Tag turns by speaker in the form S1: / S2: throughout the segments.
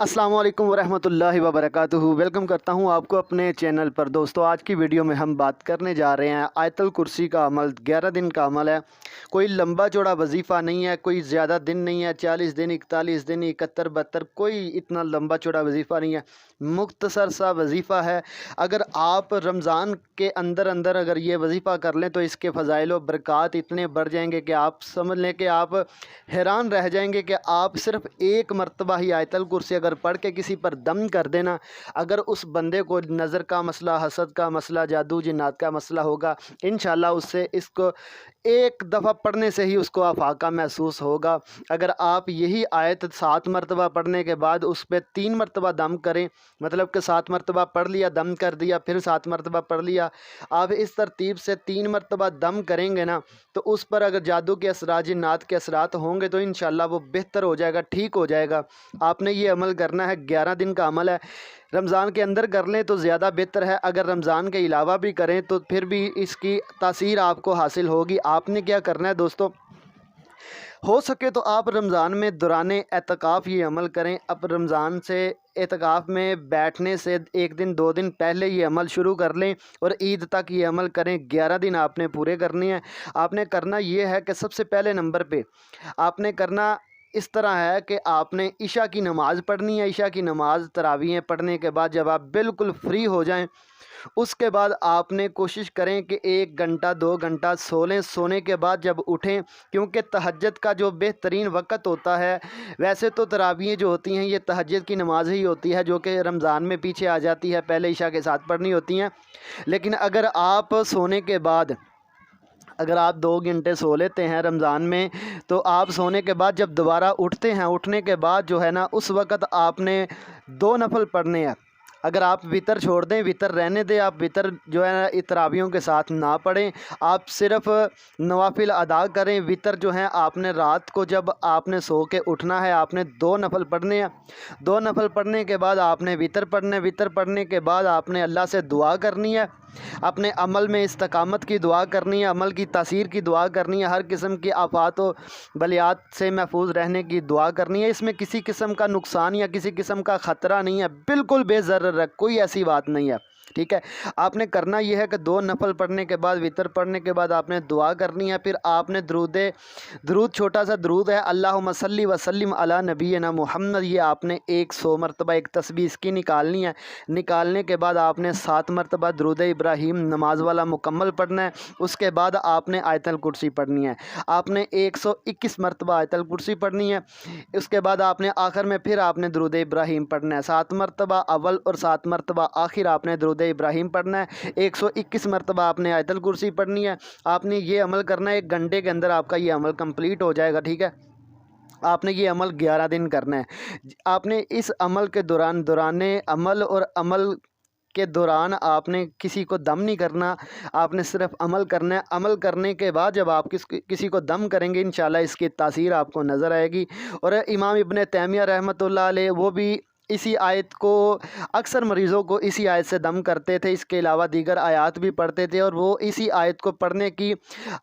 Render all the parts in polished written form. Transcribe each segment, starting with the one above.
S1: अस्सलाम वालेकुम वरहमतुल्लाहि वबरकातुहू। वेलकम करता हूं आपको अपने चैनल पर। दोस्तों, आज की वीडियो में हम बात करने जा रहे हैं आयतल कुर्सी का अमल। 11 दिन का अमल है, कोई लंबा चौड़ा वजीफ़ा नहीं है, कोई ज़्यादा दिन नहीं है, 40 दिन, 41 दिन, 71, 72, कोई इतना लंबा चौड़ा वजीफ़ा नहीं है, मुख्तसर सा वजीफ़ा है। अगर आप रमज़ान के अंदर अंदर अगर ये वजीफ़ा कर लें तो इसके फ़ज़ाइल व बरक़ात इतने बढ़ जाएंगे कि आप समझ लें कि आप हैरान रह जाएंगे कि आप सिर्फ़ एक मरतबा ही आयतल कुर्सी अगर पढ़ के किसी पर दम कर देना, अगर उस बंदे को नज़र का मसला, हसद का मसला, जादू जिन्नात का मसला होगा, इंशाअल्लाह उससे इसको एक दफ़ा पढ़ने से ही उसको आफाका महसूस होगा। अगर आप यही आयत 7 मरतबा पढ़ने के बाद उस पर 3 मरतबा दम करें, मतलब कि 7 मरतबा पढ़ लिया, दम कर दिया, फिर 7 मरतबा पढ़ लिया, आप इस तरतीब से 3 मरतबा दम करेंगे ना, तो उस पर अगर जादू के असरात, जिन्नात के असरात होंगे तो इंशाअल्लाह वो बेहतर हो जाएगा, ठीक हो जाएगा। आपने ये अमल करना है, 11 दिन का अमल है। रमज़ान के अंदर कर लें तो ज़्यादा बेहतर है, अगर रमज़ान के अलावा भी करें तो फिर भी इसकी तासीर आपको हासिल होगी। आपने क्या करना है दोस्तों, हो सके तो आप रमज़ान में दौरान एतकाफ़ ये अमल करें। अब रमज़ान से एतकाफ़ में बैठने से 1 दिन 2 दिन पहले ये अमल शुरू कर लें और ईद तक ये अमल करें। 11 दिन आपने पूरे करने हैं। आपने करना ये है कि सबसे पहले नंबर पे आपने करना इस तरह है कि आपने इशा की नमाज़ पढ़नी है। इशा की नमाज़ तरावीहें पढ़ने के बाद जब आप बिल्कुल फ्री हो जाएं, उसके बाद आपने कोशिश करें कि 1 घंटा 2 घंटा सो लें। सोने के बाद जब उठें, क्योंकि तहज्जुद का जो बेहतरीन वक़्त होता है, वैसे तो तरावीहें जो होती हैं ये तहज्जुद की नमाज ही होती है जो कि रमज़ान में पीछे आ जाती है, पहले इशा के साथ पढ़नी होती हैं। लेकिन अगर आप सोने के बाद अगर आप 2 घंटे सो लेते हैं रमज़ान में, तो आप सोने के बाद जब दोबारा उठते हैं, उठने के बाद जो है ना, उस वक़्त आपने 2 नफल पढ़ने हैं। अगर आप वितर छोड़ दें, वितर रहने दें, आप वितर जो है ना तरावियों के साथ ना पढ़ें, आप सिर्फ़ नवाफिल अदा करें। वितर जो है आपने रात को जब आपने सो के उठना है, आपने 2 नफल पढ़ने हैं। 2 नफल पढ़ने के बाद आपने वितर पढ़ना है। वितर पढ़ने के बाद आपने अल्लाह से दुआ करनी है, अपने अमल में इस्तकामत की दुआ करनी है, अमल की तासीर की दुआ करनी है, हर किस्म की आफ़ात व बलियात से महफूज रहने की दुआ करनी है। इसमें किसी किस्म का नुकसान या किसी किस्म का ख़तरा नहीं है, बिल्कुल बेज़र्र है, कोई ऐसी बात नहीं है, ठीक है। आपने करना यह है कि 2 नफल पढ़ने के बाद, वितर पढ़ने के बाद आपने दुआ करनी है। फिर आपने दरूद छोटा सा दरूद है, अल्लाहुम्मा सल्ली व सल्लिम अला नबीना मुहम्मद, ये आपने 100 मरतबा एक तस्बीह इसकी निकालनी है। निकालने के बाद आपने 7 मरतबा दरूद इब्राहीम नमाज वाला मुकम्मल पढ़ना है। उसके बाद आपने आयतल कुर्सी पढ़नी है। आपने 121 मरतबा आयतल कुर्सी पढ़नी है। उसके बाद आपने आखिर में फिर आपने दरूद इब्राहीम पढ़ना है। 7 मरतबा अव्वल और 7 मरतबा आखिर आपने दरूद इब्राहीम पढ़ना है। 121 मरतबा आपने आयतल कुर्सी पढ़नी है। आपने ये अमल करना है, 1 घंटे के अंदर आपका ये अमल कंप्लीट हो जाएगा, ठीक है। आपने ये अमल 11 दिन करना है। आपने इस अमल के दौरान अमल और अमल के दौरान आपने किसी को दम नहीं करना, आपने सिर्फ अमल करना है। अमल करने के बाद जब आप किसी को दम करेंगे, इंशाल्लाह इसकी तासीर आपको नज़र आएगी। और इमाम इब्न तैमिया रहमतुल्लाह अलैह वो भी इसी आयत को, अक्सर मरीज़ों को इसी आयत से दम करते थे। इसके अलावा दीगर आयत भी पढ़ते थे और वो इसी आयत को पढ़ने की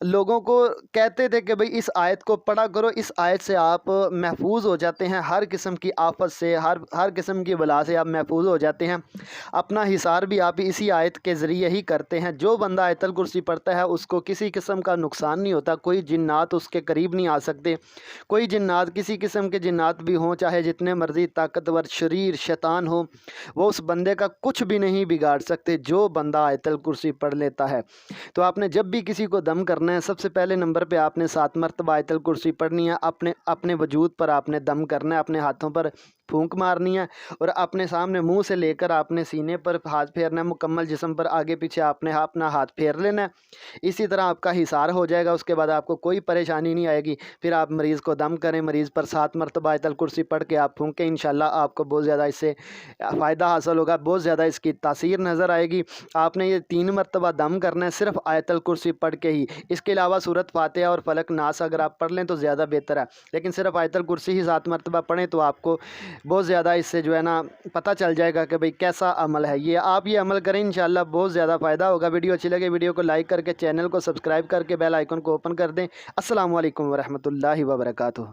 S1: लोगों को कहते थे कि भाई इस आयत को पढ़ा करो, इस आयत से आप महफूज हो जाते हैं, हर किस्म की आफत से, हर किस्म की बला से आप महफूज हो जाते हैं। अपना हिसार भी आप इसी आयत के ज़रिए ही करते हैं। जो बंदा आयतल कुर्सी पढ़ता है उसको किसी किस्म का नुकसान नहीं होता, कोई जिन्नात उसके करीब नहीं आ सकते। कोई जिन्नात, किसी किस्म के जिन्नात भी हों, चाहे जितने मर्जी ताकतवर शरीर शैतान हो, वो उस बंदे का कुछ भी नहीं बिगाड़ सकते जो बंदा आयतल कुर्सी पढ़ लेता है। तो आपने जब भी किसी को दम करना है, सबसे पहले नंबर पे आपने 7 मरतबा आयतल कुर्सी पढ़नी है। अपने वजूद पर आपने दम करना है, अपने हाथों पर फूंक मारनी है और अपने सामने मुंह से लेकर आपने सीने पर हाथ फेरना है, मुकम्मल जिस्म पर आगे पीछे आपने अपना हाथ फेर लेना है। इसी तरह आपका हिसार हो जाएगा। उसके बाद आपको कोई परेशानी नहीं आएगी। फिर आप मरीज़ को दम करें, मरीज़ पर 7 मरतबा आयतल कुर्सी पढ़ के आप फूंकें, इंशाल्लाह आपको बहुत ज़्यादा इससे फ़ायदा हासिल होगा, बहुत ज़्यादा इसकी तासीर नज़र आएगी। आपने ये 3 मरतबा दम करना है सिर्फ आयतल कुर्सी पढ़ के ही। इसके अलावा सूरत फातिहा और फलक नास अगर आप पढ़ लें तो ज़्यादा बेहतर है, लेकिन सिर्फ आयतल कुर्सी ही 7 मरतबा पढ़ें तो आपको बहुत ज़्यादा इससे जो है ना पता चल जाएगा कि भाई कैसा अमल है ये। आप ये अमल करें, इंशाल्लाह बहुत ज़्यादा फ़ायदा होगा। वीडियो अच्छी लगे वीडियो को लाइक करके, चैनल को सब्सक्राइब करके बेल आइकन को ओपन कर दें। अस्सलाम वालेकुम वरहमतुल्लाहि वबरकातुहू।